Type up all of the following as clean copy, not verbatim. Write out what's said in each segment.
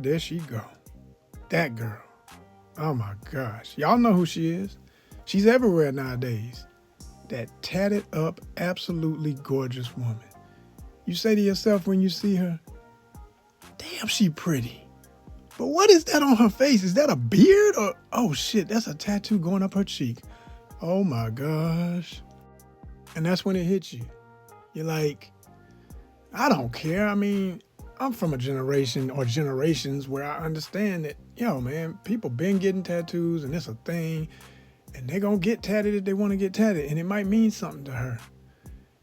there she go. That girl. Oh my gosh. Y'all know who she is. She's everywhere nowadays. That tatted up, absolutely gorgeous woman. You say to yourself when you see her, damn, she pretty. But what is that on her face? Is that a beard or, oh shit, that's a tattoo going up her cheek. Oh my gosh. And that's when it hits you. You're like, I don't care. I mean, I'm from a generation or generations where I understand that, yo, man, people been getting tattoos and it's a thing and they're going to get tatted if they want to get tatted and it might mean something to her.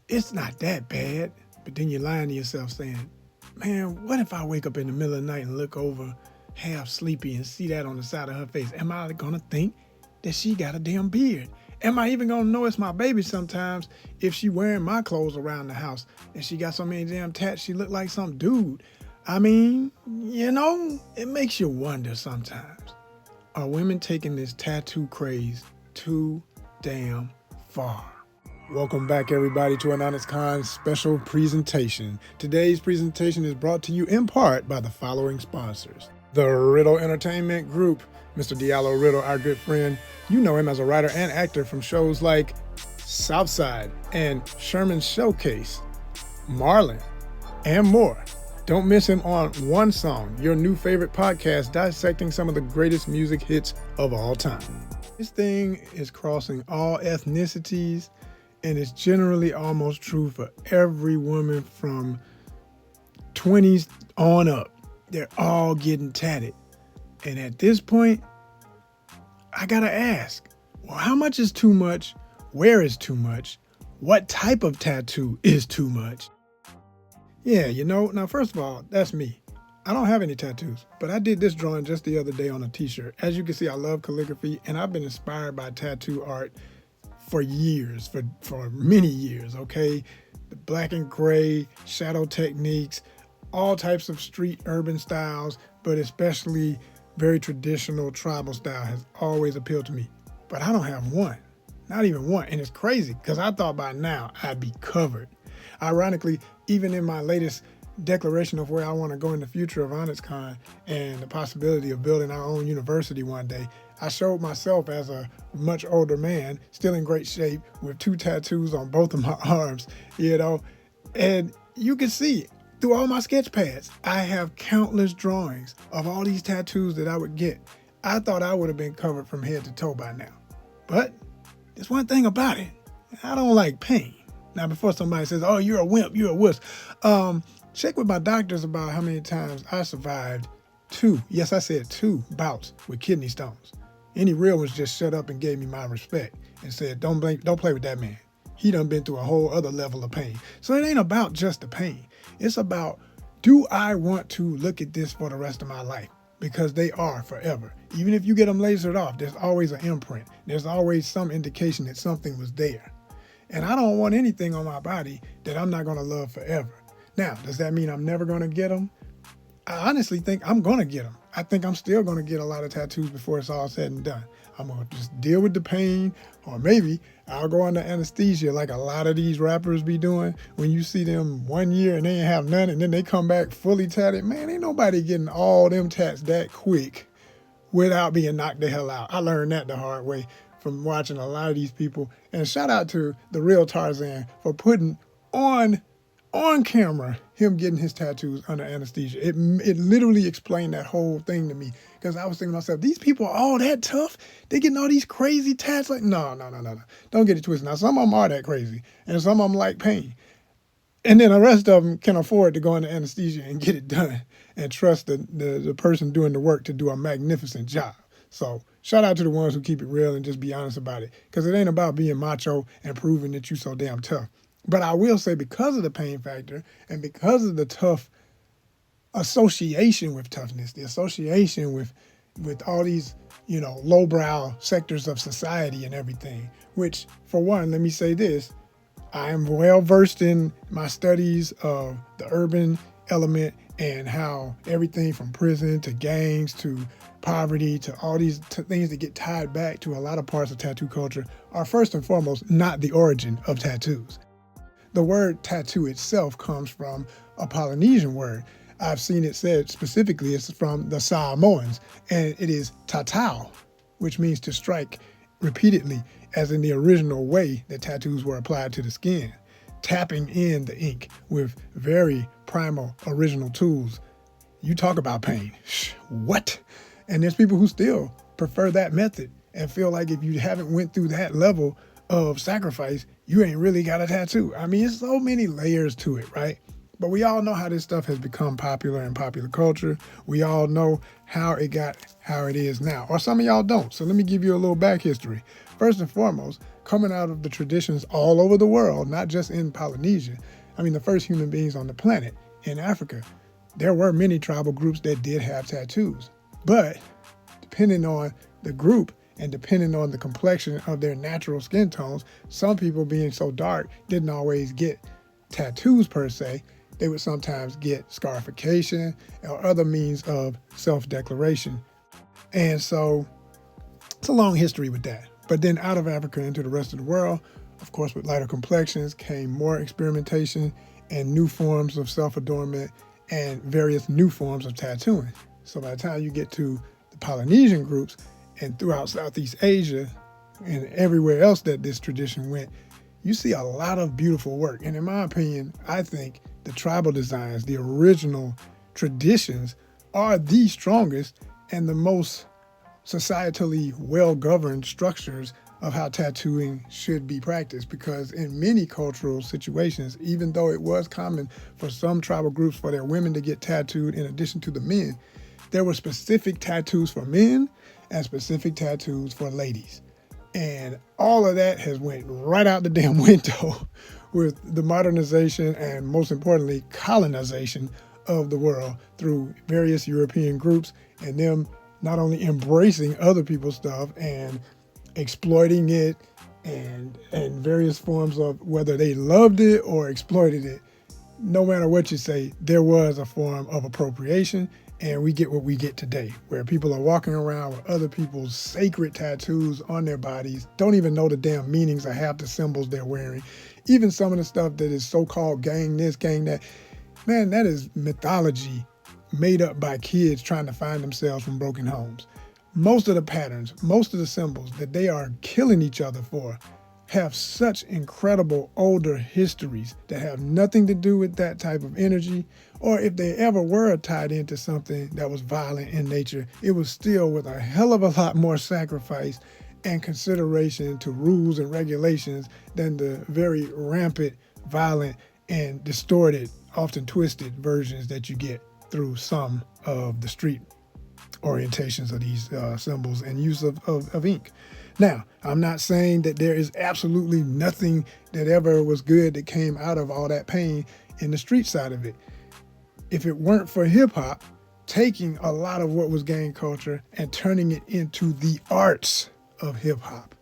It's not that bad. But then you're lying to yourself saying, man, what if I wake up in the middle of the night and look over half sleepy and see that on the side of her face? Am I going to think that she got a damn beard? Am I even going to know it's my baby sometimes if she wearing my clothes around the house and she got so many damn tats she look like some dude? I mean, you know, it makes you wonder sometimes. Are women taking this tattoo craze too damn far? Welcome back, everybody, to an Honest Con special presentation. Today's presentation is brought to you in part by the following sponsors. The Riddle Entertainment Group. Mr. Diallo Riddle, our good friend. You know him as a writer and actor from shows like Southside and Sherman's Showcase, Marlin, and more. Don't miss him on One Song, your new favorite podcast dissecting some of the greatest music hits of all time. This thing is crossing all ethnicities, and it's generally almost true for every woman from 20s on up. They're all getting tatted. And at this point, I gotta ask, well, how much is too much? Where is too much? What type of tattoo is too much? Yeah, you know, now first of all, that's me. I don't have any tattoos, but I did this drawing just the other day on a t-shirt. As you can see, I love calligraphy, and I've been inspired by tattoo art for years, for many years, okay? The black and gray, shadow techniques, all types of street urban styles, but especially very traditional tribal style has always appealed to me. But I don't have one, not even one. And it's crazy because I thought by now I'd be covered. Ironically, even in my latest declaration of where I want to go in the future of HonestCon and the possibility of building our own university one day, I showed myself as a much older man, still in great shape, with 2 tattoos on both of my arms, you know, and you can see through all my sketch pads, I have countless drawings of all these tattoos that I would get. I thought I would have been covered from head to toe by now. But there's one thing about it. I don't like pain. Now, before somebody says, oh, you're a wimp, you're a wuss, check with my doctors about how many times I survived 2, yes, I said 2 bouts with kidney stones. Any real ones just shut up and gave me my respect and said, don't play with that man. He done been through a whole other level of pain. So it ain't about just the pain. It's about, do I want to look at this for the rest of my life? Because they are forever. Even if you get them lasered off, there's always an imprint. There's always some indication that something was there. And I don't want anything on my body that I'm not going to love forever. Now, does that mean I'm never going to get them? I honestly think I'm going to get them. I think I'm still going to get a lot of tattoos before it's all said and done. I'm going to just deal with the pain, or maybe I'll go under anesthesia like a lot of these rappers be doing. When you see them 1 year and they ain't have none and then they come back fully tatted, man, ain't nobody getting all them tats that quick without being knocked the hell out. I learned that the hard way from watching a lot of these people. And shout out to the real Tarzan for putting on camera him getting his tattoos under anesthesia. It literally explained that whole thing to me, because I was thinking to myself, these people are all that tough? They getting all these crazy tats? Like, no. Don't get it twisted. Now, some of them are that crazy, and some of them like pain. And then the rest of them can afford to go into anesthesia and get it done and trust the person doing the work to do a magnificent job. So shout out to the ones who keep it real and just be honest about it, because it ain't about being macho and proving that you so damn tough. But I will say, because of the pain factor and because of the tough association with toughness, the association with all these, you know, lowbrow sectors of society and everything, which, for one, let me say this, I am well versed in my studies of the urban element and how everything from prison to gangs to poverty to all these things that get tied back to a lot of parts of tattoo culture are first and foremost not the origin of tattoos. The word tattoo itself comes from a Polynesian word. I've seen it said specifically it's from the Samoans, and it is tatau, which means to strike repeatedly, as in the original way that tattoos were applied to the skin, tapping in the ink with very primal original tools. You talk about pain. What? And there's people who still prefer that method and feel like if you haven't went through that level of sacrifice, you ain't really got a tattoo. I mean, it's so many layers to it, right? But we all know how this stuff has become popular in popular culture. We all know how it got how it is now. Or some of y'all don't. So let me give you a little back history. First and foremost, coming out of the traditions all over the world, not just in Polynesia. I mean, the first human beings on the planet in Africa, there were many tribal groups that did have tattoos. But depending on the group and depending on the complexion of their natural skin tones, some people being so dark didn't always get tattoos per se. They would sometimes get scarification or other means of self-declaration. And so it's a long history with that. But then out of Africa into the rest of the world, of course, with lighter complexions came more experimentation and new forms of self-adornment and various new forms of tattooing. So by the time you get to the Polynesian groups and throughout Southeast Asia and everywhere else that this tradition went, you see a lot of beautiful work. And in my opinion, I think the tribal designs, the original traditions, are the strongest and the most societally well-governed structures of how tattooing should be practiced. Because in many cultural situations, even though it was common for some tribal groups for their women to get tattooed in addition to the men, there were specific tattoos for men and specific tattoos for ladies. And all of that has went right out the damn window with the modernization and, most importantly, colonization of the world through various European groups and them not only embracing other people's stuff and exploiting it and various forms of whether they loved it or exploited it. No matter what you say, there was a form of appropriation, and we get what we get today, where people are walking around with other people's sacred tattoos on their bodies, don't even know the damn meanings of half the symbols they're wearing. Even some of the stuff that is so-called gang this, gang that. Man, that is mythology made up by kids trying to find themselves from broken homes. Most of the patterns, most of the symbols that they are killing each other for have such incredible older histories that have nothing to do with that type of energy, or if they ever were tied into something that was violent in nature, it was still with a hell of a lot more sacrifice and consideration to rules and regulations than the very rampant, violent, and distorted, often twisted versions that you get through some of the street orientations of these symbols and use of ink. Now, I'm not saying that there is absolutely nothing that ever was good that came out of all that pain in the street side of it. If it weren't for hip hop taking a lot of what was gang culture and turning it into the arts of hip hop,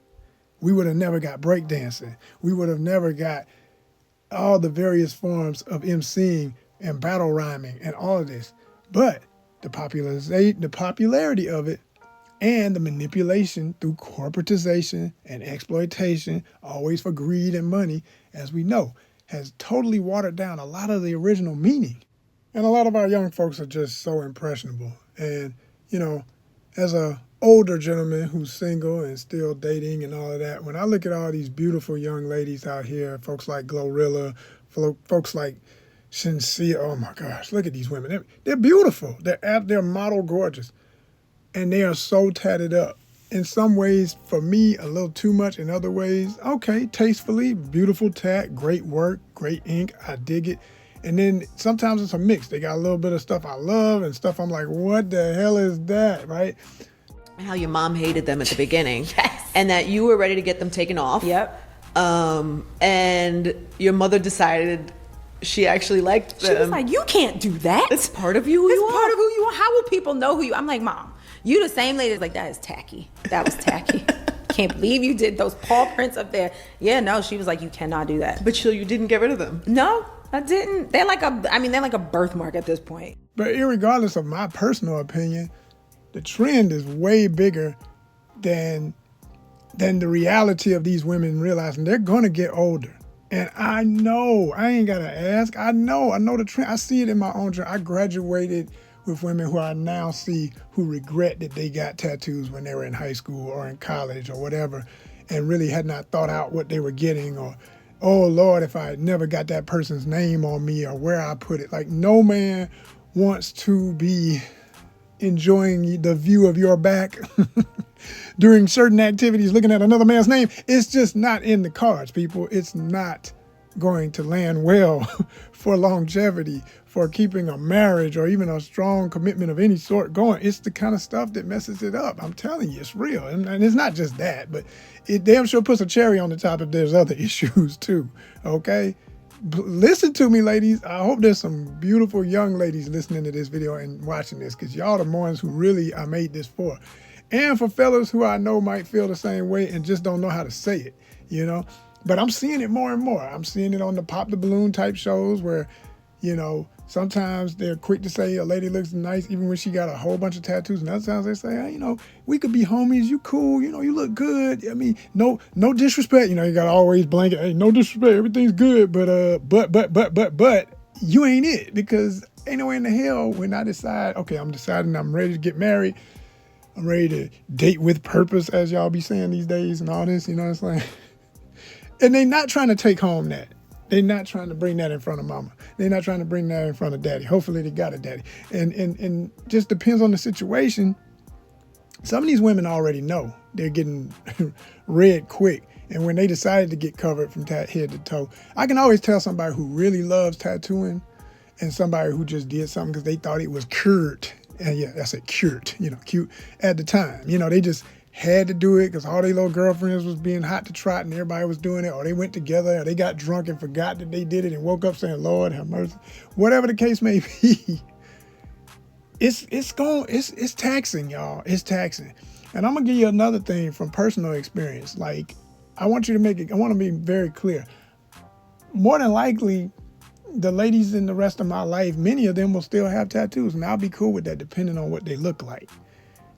we would have never got breakdancing. We would have never got all the various forms of emceeing and battle rhyming and all of this. But the popularity of it and the manipulation through corporatization and exploitation, always for greed and money, as we know, has totally watered down a lot of the original meaning. And a lot of our young folks are just so impressionable. And, you know, as a older gentleman who's single and still dating and all of that, when I look at all these beautiful young ladies out here, folks like Glorilla, folks like Shinsia, oh my gosh, look at these women. They're beautiful. They're model gorgeous. And they are so tatted up. In some ways, for me, a little too much. In other ways, okay, tastefully, beautiful tat, great work, great ink. I dig it. And then sometimes it's a mix. They got a little bit of stuff I love and stuff I'm like, what the hell is that, right? How your mom hated them at the beginning. Yes. And that you were ready to get them taken off. Yep. And your mother decided she actually liked them. She was like, you can't do that. It's part of you. It's part of who you are. How will people know who you are? I'm like, Mom, you the same lady that's like, that is tacky. That was tacky. Can't believe you did those paw prints up there. Yeah, no, she was like, you cannot do that. But you didn't get rid of them. No, I didn't. They're like a birthmark at this point. But irregardless of my personal opinion, the trend is way bigger than the reality of these women realizing they're going to get older. And I know, I ain't gotta ask. I know the trend. I see it in my own journey. I graduated with women who I now see who regret that they got tattoos when they were in high school or in college or whatever, and really had not thought out what they were getting, or, oh Lord, if I had never got that person's name on me or where I put it. Like, no man wants to be enjoying the view of your back during certain activities, looking at another man's name. It's just not in the cards, people. It's not going to land well for longevity, for keeping a marriage or even a strong commitment of any sort going. It's the kind of stuff that messes it up. I'm telling you, it's real. And it's not just that, but it damn sure puts a cherry on the top if there's other issues too, okay? Listen to me, ladies. I hope there's some beautiful young ladies listening to this video and watching this, because y'all the ones who really I made this for. And for fellas who I know might feel the same way and just don't know how to say it, you know? But I'm seeing it more and more. I'm seeing it on the pop the balloon type shows where, you know, sometimes they're quick to say a lady looks nice even when she got a whole bunch of tattoos. And other times they say, hey, you know, we could be homies. You cool. You know, you look good. I mean, no disrespect. You know, you got to always blanket. Hey, no disrespect. Everything's good. But you ain't it, because ain't no way in the hell when I decide, okay, I'm deciding I'm ready to get married. I'm ready to date with purpose, as y'all be saying these days and all this, you know what I'm saying? And they not trying to take home that. They're not trying to bring that in front of mama. They're not trying to bring that in front of daddy. Hopefully they got a daddy. And just depends on the situation. Some of these women already know they're getting red quick. And when they decided to get covered from head to toe, I can always tell somebody who really loves tattooing and somebody who just did something because they thought it was cute. And yeah, I said cute, you know, cute at the time. You know, they just had to do it because all their little girlfriends was being hot to trot and everybody was doing it, or they went together, or they got drunk and forgot that they did it and woke up saying, Lord have mercy. Whatever the case may be, it's taxing, y'all. It's taxing. And I'm gonna give you another thing from personal experience. Like, I want to be very clear. More than likely, the ladies in the rest of my life, many of them will still have tattoos, and I'll be cool with that depending on what they look like.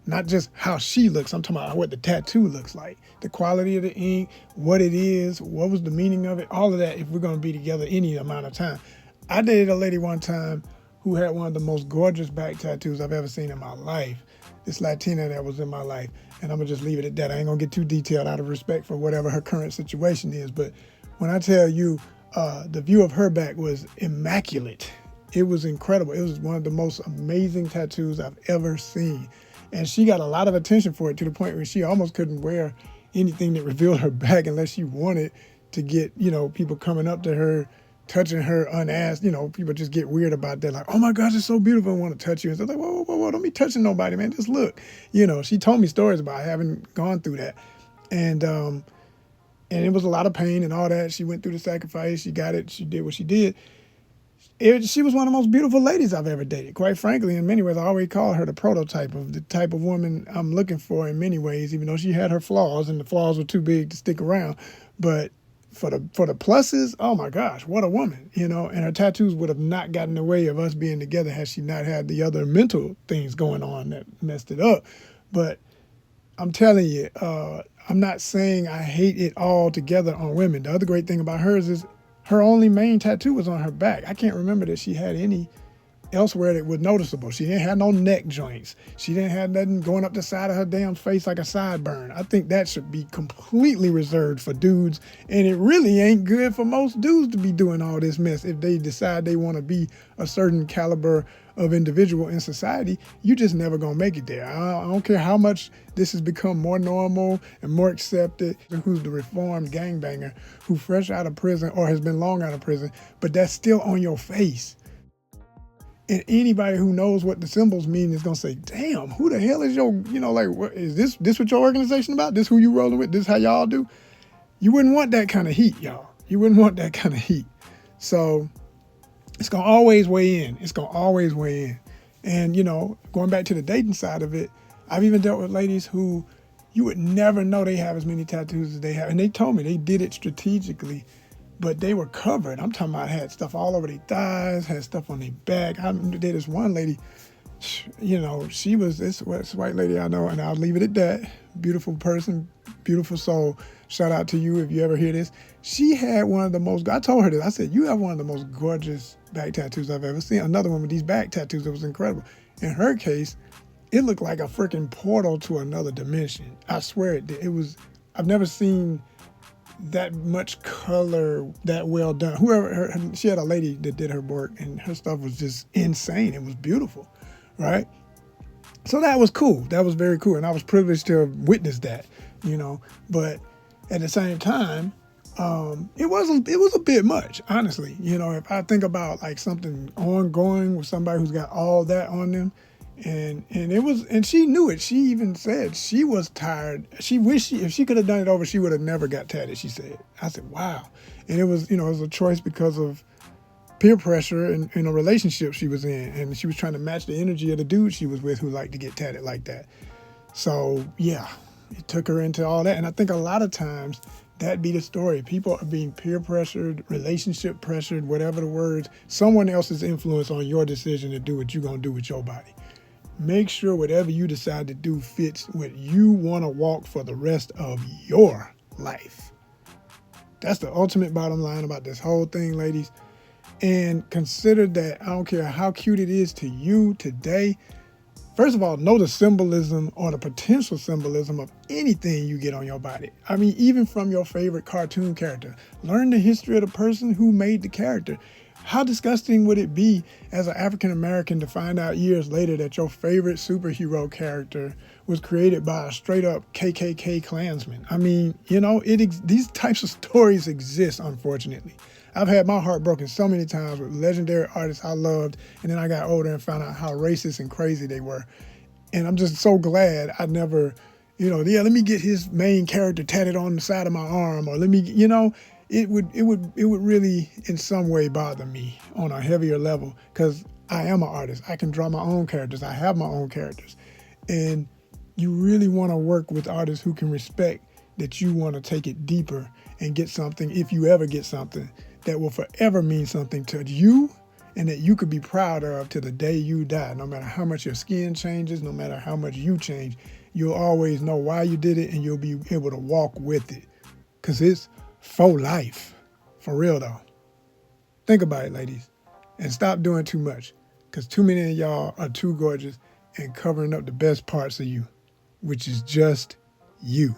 Not just how she looks, I'm talking about what the tattoo looks like, the quality of the ink, what it is, what was the meaning of it, all of that, if we're going to be together any amount of time. I dated a lady one time who had one of the most gorgeous back tattoos I've ever seen in my life. This Latina that was in my life. And I'm going to just leave it at that. I ain't going to get too detailed out of respect for whatever her current situation is. But when I tell you, the view of her back was immaculate. It was incredible. It was one of the most amazing tattoos I've ever seen. And she got a lot of attention for it, to the point where she almost couldn't wear anything that revealed her back unless she wanted to get, you know, people coming up to her, touching her unasked. You know, people just get weird about that. Like, oh my gosh, it's so beautiful. I want to touch you. And so like, whoa, don't be touching nobody, man. Just look. You know, she told me stories about having gone through that. And it was a lot of pain and all that. She went through the sacrifice. She got it. She did what she did. She was one of the most beautiful ladies I've ever dated. Quite frankly, in many ways, I always call her the prototype of the type of woman I'm looking for in many ways, even though she had her flaws and the flaws were too big to stick around. But for the pluses, oh my gosh, what a woman, you know, and her tattoos would have not gotten in the way of us being together had she not had the other mental things going on that messed it up. But I'm telling you, I'm not saying I hate it all together on women. The other great thing about hers is her only main tattoo was on her back. I can't remember that she had any elsewhere that was noticeable. She didn't have no neck joints. She didn't have nothing going up the side of her damn face like a sideburn. I think that should be completely reserved for dudes. And it really ain't good for most dudes to be doing all this mess if they decide they want to be a certain caliber of individual in society. You just never gonna make it there. I don't care how much this has become more normal and more accepted. Who's the reformed gangbanger who fresh out of prison or has been long out of prison, but that's still on your face. And anybody who knows what the symbols mean is gonna say, damn, who the hell is your, you know, like, what is this what your organization about? This who you rolling with? This how y'all do? You wouldn't want that kind of heat, y'all. You wouldn't want that kind of heat. So it's going to always weigh in. It's going to always weigh in. And, you know, going back to the dating side of it, I've even dealt with ladies who you would never know they have as many tattoos as they have. And they told me they did it strategically, but they were covered. I'm talking about had stuff all over their thighs, had stuff on their back. I did this one lady, you know, she was this white lady I know, and I'll leave it at that. Beautiful person, beautiful soul. shout out to you if you ever hear this. She had one of the most, I told her this, I said, you have one of the most gorgeous back tattoos I've ever seen. Another one with these back tattoos that was incredible. In her case, it looked like a freaking portal to another dimension. I swear it did. It was, I've never seen that much color that well done. She had a lady that did her work, and her stuff was just insane. It was beautiful, right? So that was cool. That was very cool, and I was privileged to witness that, But at the same time, it was a bit much, honestly. If I think about like something ongoing with somebody who's got all that on them, and she knew it. She even said she was tired. She wished if she could have done it over, she would have never got tatted. She said. I said, wow. And it was, it was a choice because of peer pressure and in a relationship she was in, and she was trying to match the energy of the dude she was with who liked to get tatted like that. So yeah, it took her into all that. And I think a lot of times that be the story. People are being peer pressured, relationship pressured, whatever the words, someone else's influence on your decision to do what you're going to do with your body. Make sure whatever you decide to do fits what you want to walk for the rest of your life. That's the ultimate bottom line about this whole thing, ladies. And consider that I don't care how cute it is to you today. First of all, know the symbolism or the potential symbolism of anything you get on your body. I mean, even from your favorite cartoon character. Learn the history of the person who made the character. How disgusting would it be as an African American to find out years later that your favorite superhero character was created by a straight up KKK Klansman? I mean, these types of stories exist, unfortunately. I've had my heart broken so many times with legendary artists I loved, and then I got older and found out how racist and crazy they were. And I'm just so glad I never, let me get his main character tatted on the side of my arm, or let me, it would really in some way bother me on a heavier level, because I am an artist. I can draw my own characters. I have my own characters. And you really want to work with artists who can respect that you want to take it deeper and get something, if you ever get something, that will forever mean something to you and that you could be proud of to the day you die. No matter how much your skin changes, no matter how much you change, you'll always know why you did it, and you'll be able to walk with it, because it's for life. For real though. Think about it, ladies, and stop doing too much, because too many of y'all are too gorgeous and covering up the best parts of you, which is just you.